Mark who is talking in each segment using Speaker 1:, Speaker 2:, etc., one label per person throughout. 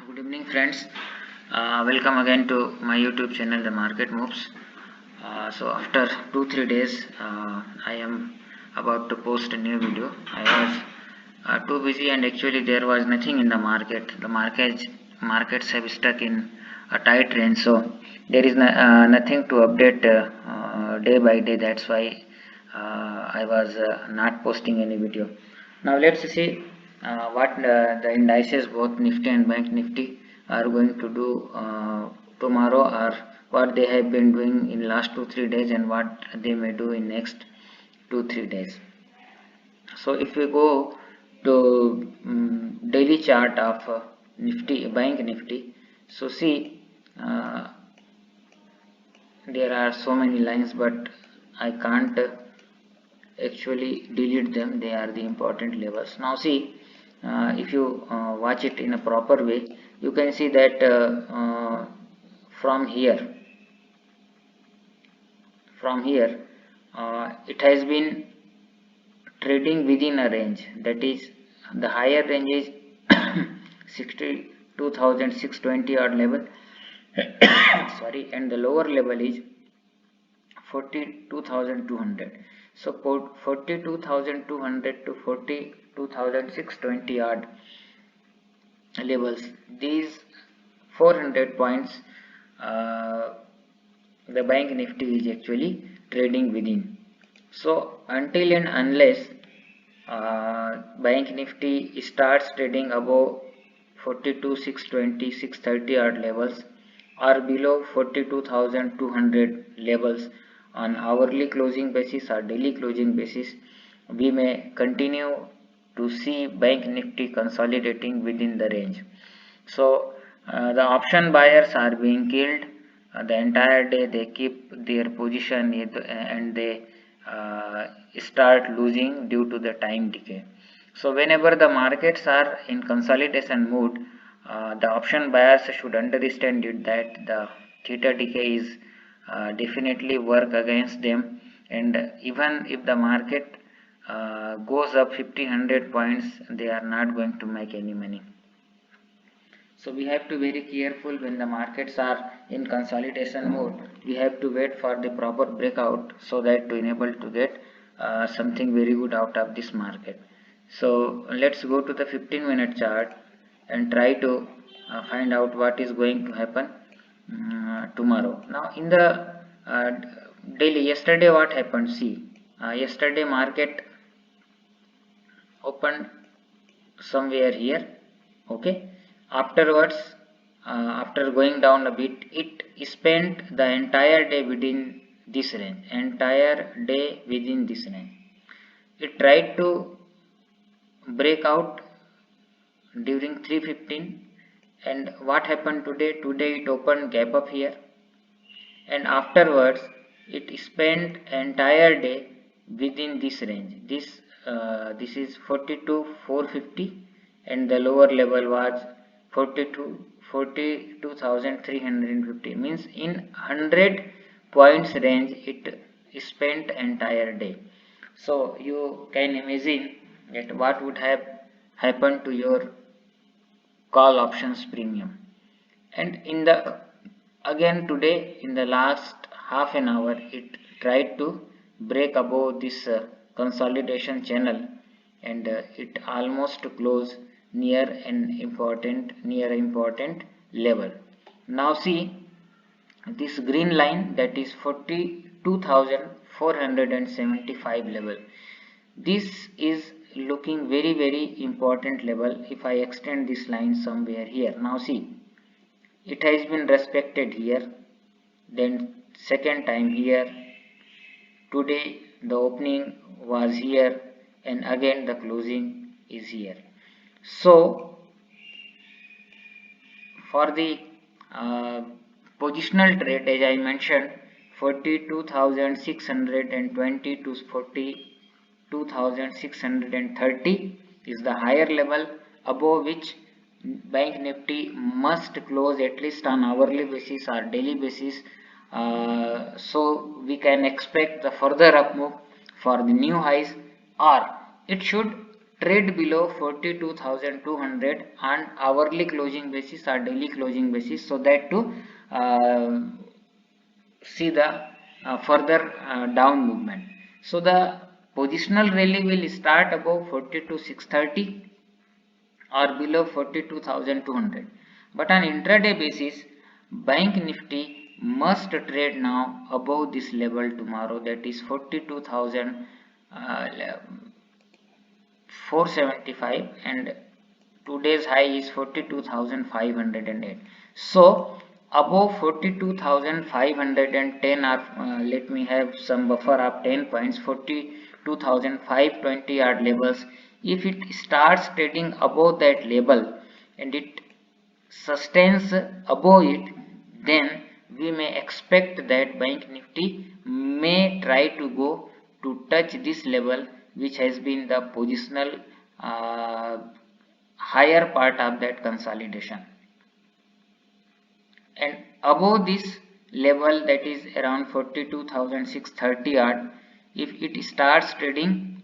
Speaker 1: Good evening, friends. Welcome again to my YouTube channel, The Market Moves. So after 2-3 days, I am about to post a new video. I was too busy, and actually there was nothing in the market. The markets have stuck in a tight range, so there is nothing to update day by day. That's why I was not posting any video. Now let's see what the indices, both Nifty and Bank Nifty, are going to do tomorrow, or what they have been doing in last 2-3 days, and what they may do in next 2-3 days. So if we go to daily chart of Nifty, Bank Nifty, so see there are so many lines, but I can't actually delete them. They are the important levels. Now see, if you watch it in a proper way, you can see that from here it has been trading within a range, that is the higher range is 62,620 odd level sorry, and the lower level is 42,200. So 42,200 to 42,620 odd levels, these 400 points the Bank Nifty is actually trading within. So until and unless Bank Nifty starts trading above 42,620, 630 odd levels, or below 42,200 levels on hourly closing basis or daily closing basis, we may continue to see Bank Nifty consolidating within the range. So the option buyers are being killed. The entire day they keep their position and they start losing due to the time decay. So whenever the markets are in consolidation mode, the option buyers should understand it that the theta decay is definitely work against them, and even if the market goes up 1,500 points, they are not going to make any money. So we have to be very careful when the markets are in consolidation mode. We have to wait for the proper breakout so that to enable to get something very good out of this market. So let's go to the 15-minute chart and try to find out what is going to happen tomorrow. Now in the daily, yesterday what happened? See, yesterday market opened somewhere here, okay. Afterwards, after going down a bit, it spent the entire day within this range, it tried to break out during 3:15, and what happened today? Today it opened gap up here, and afterwards it spent entire day within this range. This is 42,450, and the lower level was 42,350, means in 100 points range it spent entire day. So you can imagine that what would have happened to your call options premium. And in the again today, in the last half an hour, it tried to break above this consolidation channel, and it almost closed near an important level. Now see this green line, that is 42,475 level. This is looking very important level. If I extend this line somewhere here, now see it has been respected here, then second time here, today the opening was here, and again the closing is here. So for the positional trade, as I mentioned, 42,620 to 42,630 is the higher level above which Bank Nifty must close at least on hourly basis or daily basis. So we can expect the further up move for the new highs, or it should trade below 42,200 on hourly closing basis or daily closing basis, so that to see the further down movement. So the positional rally will start above 42,630 or below 42,200, but on intraday basis bank nifty must trade now above this level tomorrow, that is 42,475, and today's high is 42,508. So above 42,510, or let me have some buffer of 10 points, 42,520 are levels. If it starts trading above that level and it sustains above it, then we may expect that bank nifty may try to go to touch this level, which has been the positional higher part of that consolidation, and above this level, that is around 42,630 odd, if it starts trading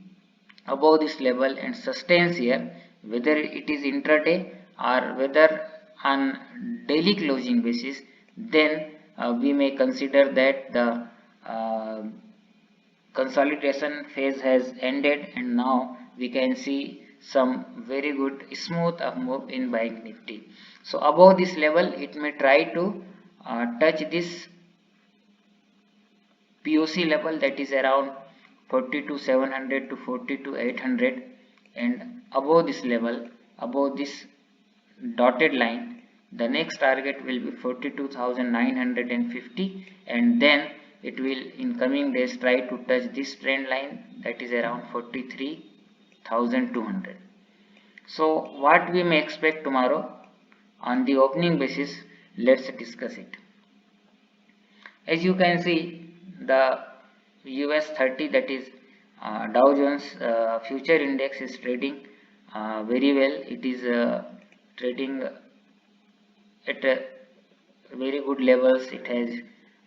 Speaker 1: above this level and sustains here, whether it is intraday or whether on daily closing basis, then we may consider that the consolidation phase has ended, and now we can see some very good smooth move in bank nifty. So above this level it may try to touch this POC level, that is around 42,700 to 42,800, and above this level, above this dotted line, the next target will be 42,950, and then it will in coming days try to touch this trend line, that is around 43,200. So what we may expect tomorrow on the opening basis, let's discuss it. As you can see, the US 30, that is Dow Jones future index, is trading very well. It is trading at very good levels. It has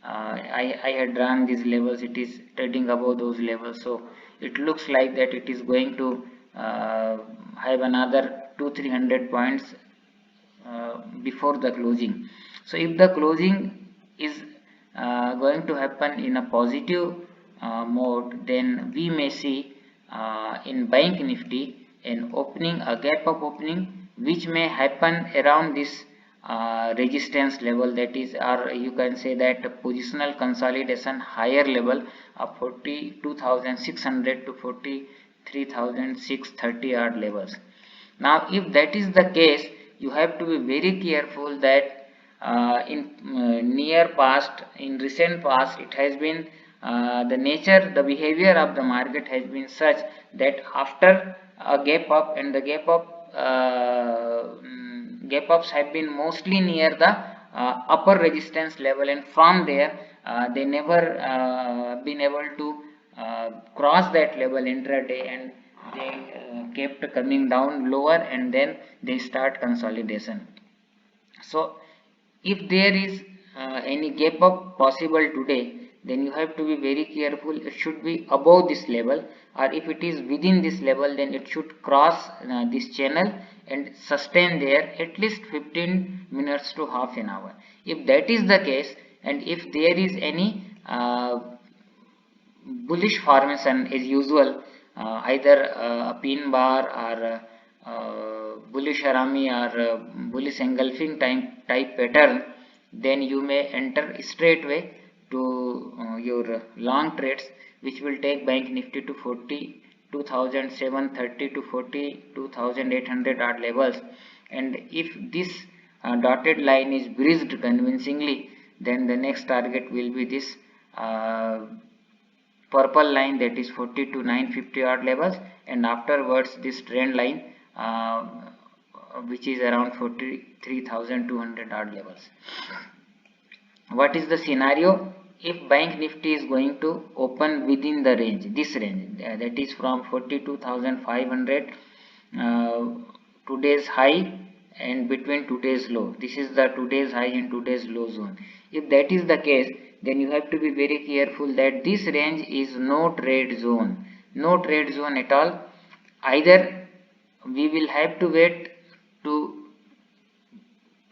Speaker 1: I had drawn these levels. It is trading above those levels, so it looks like that it is going to have another 200-300 points before the closing. So if the closing is going to happen in a positive mode, then we may see in bank nifty an opening, a gap up opening, which may happen around this resistance level, that is, or you can say that positional consolidation higher level of 42,600 to 43,630 odd levels. Now if that is the case, you have to be very careful that in near past, in recent past, it has been the nature, the behavior of the market has been such that after a gap up, and the gap up gap ups have been mostly near the upper resistance level, and from there they never been able to cross that level intraday, and they kept coming down lower, and then they start consolidation. So if there is any gap up possible today, then you have to be very careful. It should be above this level, or if it is within this level, then it should cross this channel and sustain there at least 15 minutes to half an hour. If that is the case, and if there is any bullish formation as usual, either a pin bar or bullish harami or bullish engulfing type pattern, then you may enter straight away to your long trades, which will take bank nifty to 42,730 to 42,800 odd levels. And if this dotted line is breached convincingly, then the next target will be this purple line, that is 42,950 odd levels, and afterwards this trend line which is around 43,200 odd levels. What is the scenario? If bank nifty is going to open within the range, this range, that is from 42,500 today's high and between today's low, this is the today's high and today's low zone. If that is the case, then you have to be very careful that this range is no trade zone, no trade zone at all. Either we will have to wait to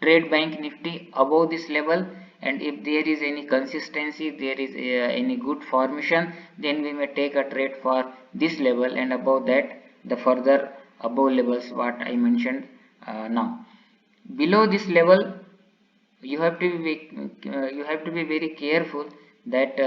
Speaker 1: trade bank nifty above this level, and if there is any consistency, there is any good formation, then we may take a trade for this level, and above that the further above levels what I mentioned now. Below this level you have to be very careful that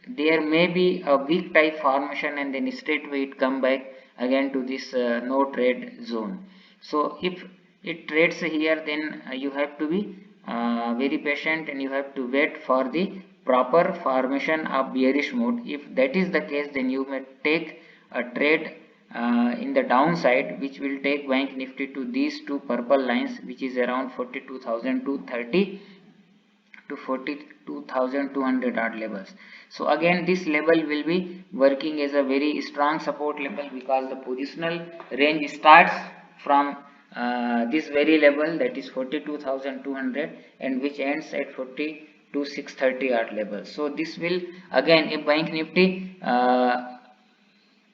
Speaker 1: there may be a weak type formation, and then straight away it come back again to this no trade zone. So if it trades here, then you have to be very patient, and you have to wait for the proper formation of bearish mode. If that is the case, then you may take a trade in the downside, which will take bank nifty to these two purple lines, which is around 42,230 to 42,200 odd levels. So again this level will be working as a very strong support level, because the positional range starts from this very level, that is 42,200, and which ends at 42,630 odd levels. So this will again, if bank nifty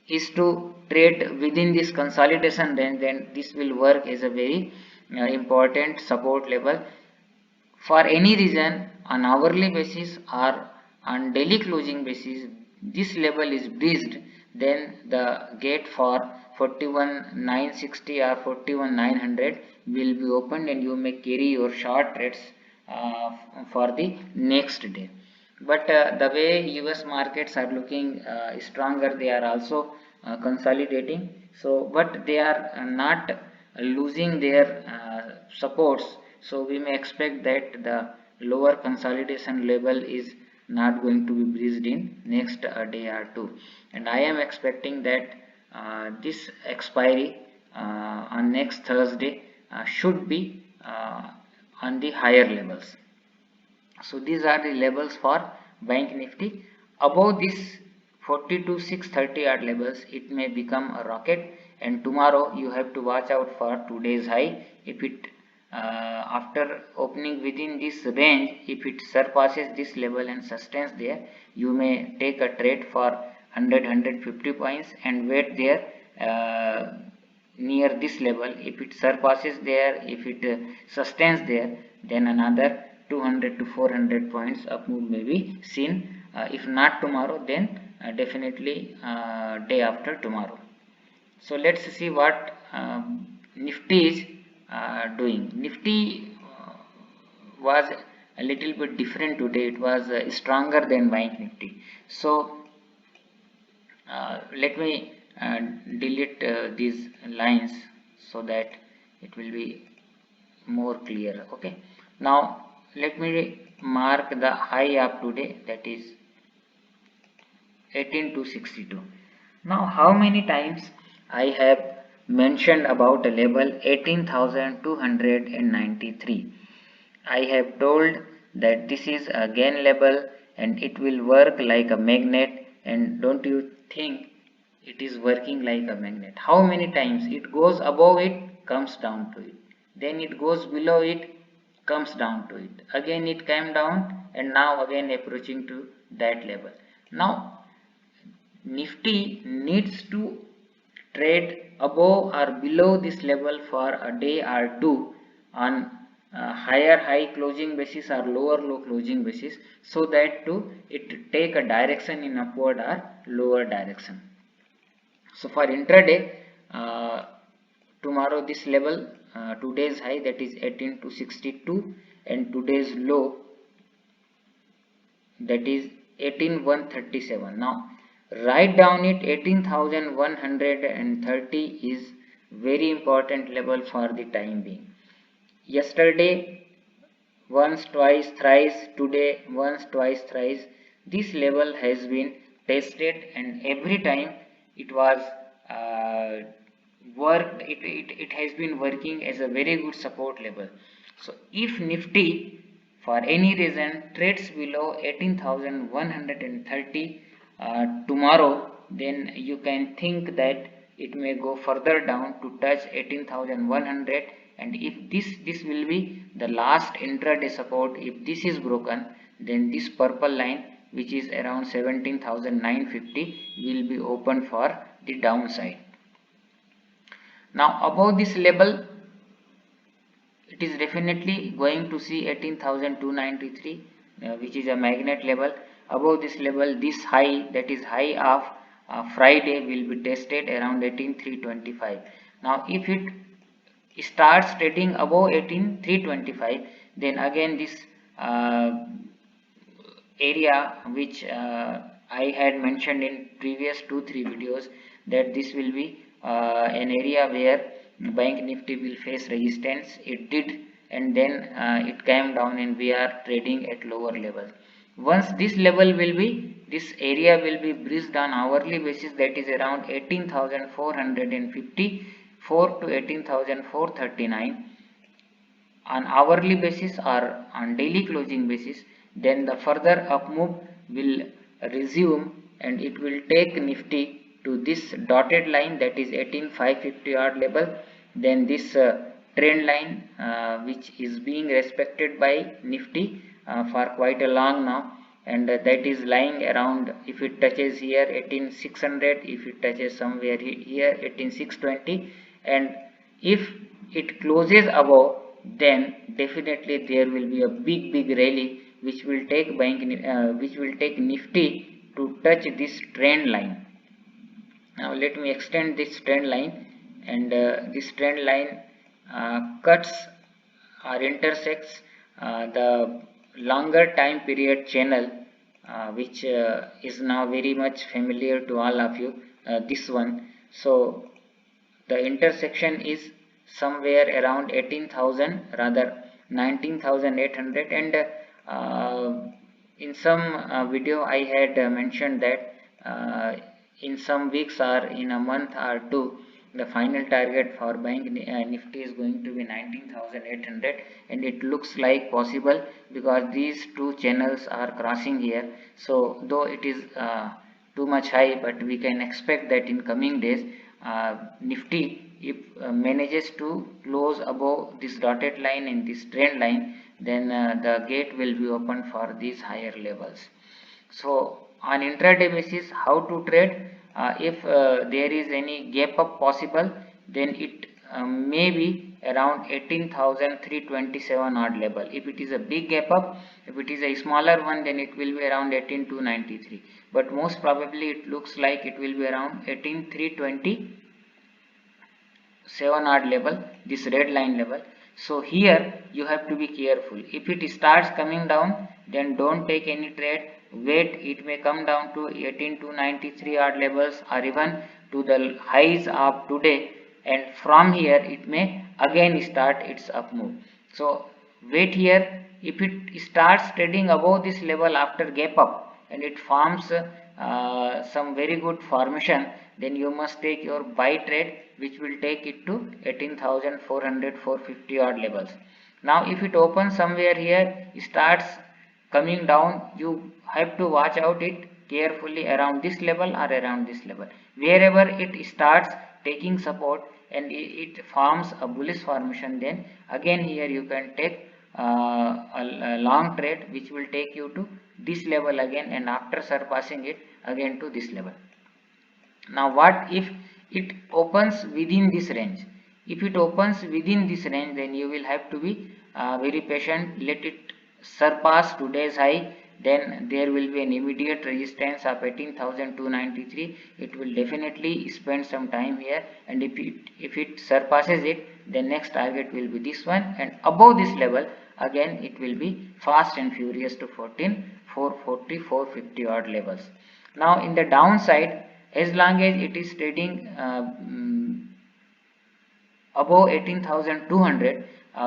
Speaker 1: is to trade within this consolidation range, then this will work as a very important support level. For any reason, on hourly basis or on daily closing basis, this level is breached, then the gate for 41,960 or 41,900 will be opened, and you may carry your short trades for the next day. But the way US markets are looking stronger, they are also consolidating. So but they are not losing their supports, so we may expect that the lower consolidation level is not going to be breached in next day or two, and I am expecting that this expiry on next Thursday should be on the higher levels. So these are the levels for bank nifty. Above this 42,630 odd levels, it may become a rocket, and tomorrow you have to watch out for today's high. If it after opening within this range, if it surpasses this level and sustains there, you may take a trade for 100-150 points and wait there near this level. If it surpasses there, if it sustains there, then another 200 to 400 points up move may be seen. If not tomorrow, then definitely day after tomorrow. So let's see what nifty is doing. Nifty was a little bit different today. It was stronger than bank nifty. So let me delete these lines so that it will be more clear. Okay, now let me mark the high of today, that is 18,262. Now how many times I have mentioned about a level 18,293. I have told that this is a gain level and it will work like a magnet, and don't you think it is working like a magnet? How many times it goes above it, comes down to it, then it goes below it, comes down to it, again it came down, and now again approaching to that level. Now nifty needs to trade above or below this level for a day or two on higher high closing basis or lower low closing basis, so that to it take a direction in upward or lower direction. So for intraday, tomorrow this level, today's high, that is 18,262, and today's low, that is 18,137. Now write down it, 18,130 is very important level for the time being. Yesterday once, twice, thrice, today once, twice, thrice, this level has been tested, and every time it was worked, it has been working as a very good support level. So if nifty for any reason trades below 18,130 tomorrow, then you can think that it may go further down to touch 18,100, and if this will be the last intraday support. If this is broken, then this purple line, which is around 17,950, will be open for the downside. Now above this level it is definitely going to see 18,293, which is a magnet level. Above this level, this high, that is high of Friday, will be tested around 18,325. Now if it starts trading above 18,325, then again this area which I had mentioned in previous 2-3 videos, that this will be an area where bank nifty will face resistance. It did, and then it came down and we are trading at lower levels. Once this level will be, this area will be breached on hourly basis, that is around 18,454 to 18,439 on hourly basis or on daily closing basis, then the further up move will resume and it will take nifty to this dotted line, that is 18,550 odd level. Then this trend line which is being respected by nifty for quite a long now, and that is lying around, if it touches here 18,600, if it touches somewhere here 18,620, and if it closes above, then definitely there will be a big rally which will take nifty to touch this trend line. Now let me extend this trend line, and this trend line cuts or intersects the longer time period channel, which is now very much familiar to all of you, this one. So the intersection is somewhere around 18,000, rather 19,800, and in some video I had mentioned that in some weeks or in a month or two, the final target for bank nifty is going to be 19,800, and it looks like possible because these two channels are crossing here. So though it is too much high, but we can expect that in coming days nifty, if manages to close above this dotted line and this trend line, then the gate will be open for these higher levels. So on intraday basis, how to trade? If there is any gap up possible, then it may be around 18,327 odd level. If it is a big gap up, if it is a smaller one, then it will be around 18,293, but most probably it looks like it will be around 18,327 odd level, this red line level. So here you have to be careful. If it starts coming down, then don't take any trade, wait, it may come down to 18,293 odd levels or even to the highs of today, and from here it may again start its up move. So wait here. If it starts trading above this level after gap up and it forms some very good formation, then you must take your buy trade, which will take it to 18,400, 450 odd levels. Now if it opens somewhere here, starts coming down, you have to watch out it carefully around this level or around this level. Wherever it starts taking support and it forms a bullish formation, then again here you can take a long trade, which will take you to this level again, and after surpassing it again to this level. Now what if it opens within this range? If it opens within this range, then you will have to be very patient, let it surpass today's high, then there will be an immediate resistance of 18,293. It will definitely spend some time here, and if it surpasses it, the next target will be this one, and above this level again it will be fast and furious to 14,440, 450 odd levels. Now in the downside, as long as it is trading above 18,200,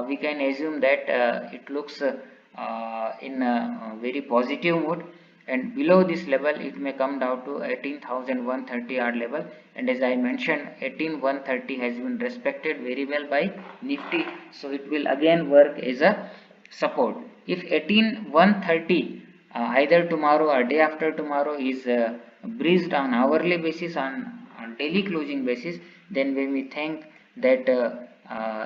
Speaker 1: we can assume that it looks in a very positive mood, and below this level it may come down to 18,130 odd level, and as I mentioned, 18,130 has been respected very well by nifty, so it will again work as a support. If 18,130 either tomorrow or day after tomorrow is breached on hourly basis, on daily closing basis, then we may think that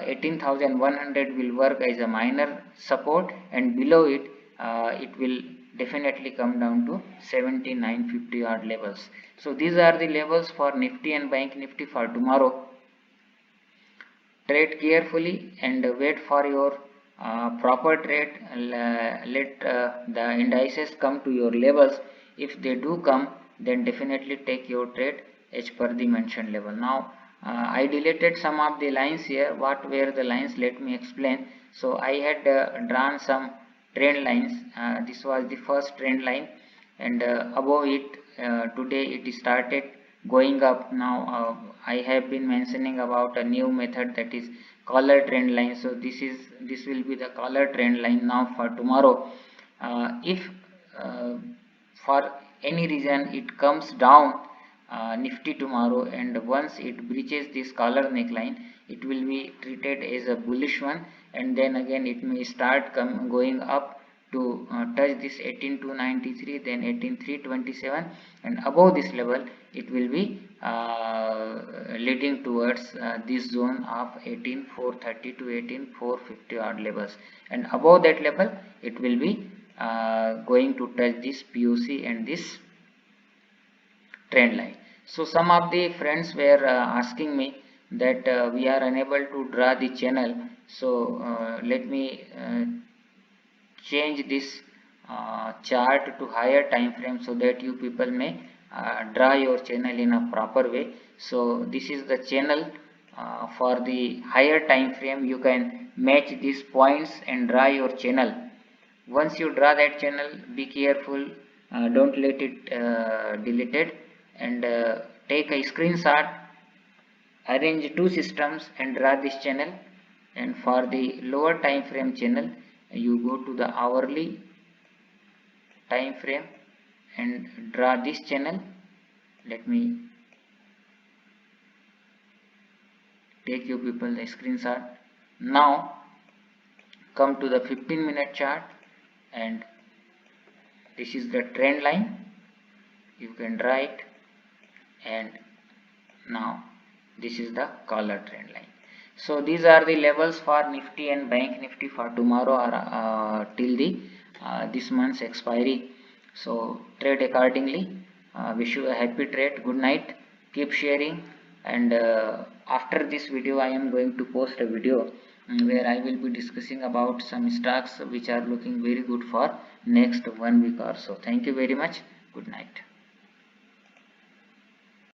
Speaker 1: 18,100 will work as a minor support, and below it it will definitely come down to 17,950 odd levels. So these are the levels for nifty and bank nifty for tomorrow. trade carefully and wait for your proper trade. Let the indices come to your levels. If they do come, then definitely take your trade as per the mentioned level. Now I deleted some of the lines here. What were the lines? Let me explain. So I had drawn some trend lines. This was the first trend line, and above it today it started going up. Now I have been mentioning about a new method, that is collar trend line. So this will be the collar trend line. Now for tomorrow, if uh, for any reason it comes down, Nifty tomorrow, and once it breaches this collar neckline, it will be treated as a bullish one, and then again it may start going up to touch this 18293, then 18327, and above this level it will be leading towards this zone of 18430 to 18450 odd levels, and above that level it will be going to touch this POC and this trend line. So some of the friends were asking me that we are unable to draw the channel. So let me change this chart to higher time frame so that you people may draw your channel in a proper way. So this is the channel for the higher time frame. You can match these points and draw your channel. Once you draw that channel, be careful, don't let it deleted, and take a screenshot, arrange two systems and draw this channel. And for the lower time frame channel, you go to the hourly time frame and draw this channel. Let me take you people the screenshot. Now come to the 15-minute chart, and this is the trend line. You can draw it, and now this is the collar trend line. So these are the levels for Nifty and Bank Nifty for tomorrow, or till the this month's expiry. So trade accordingly. Wish you a happy trade. Good night. Keep sharing, and after this video I am going to post a video where I will be discussing about some stocks which are looking very good for next 1 week or so. Thank you very much. Good night.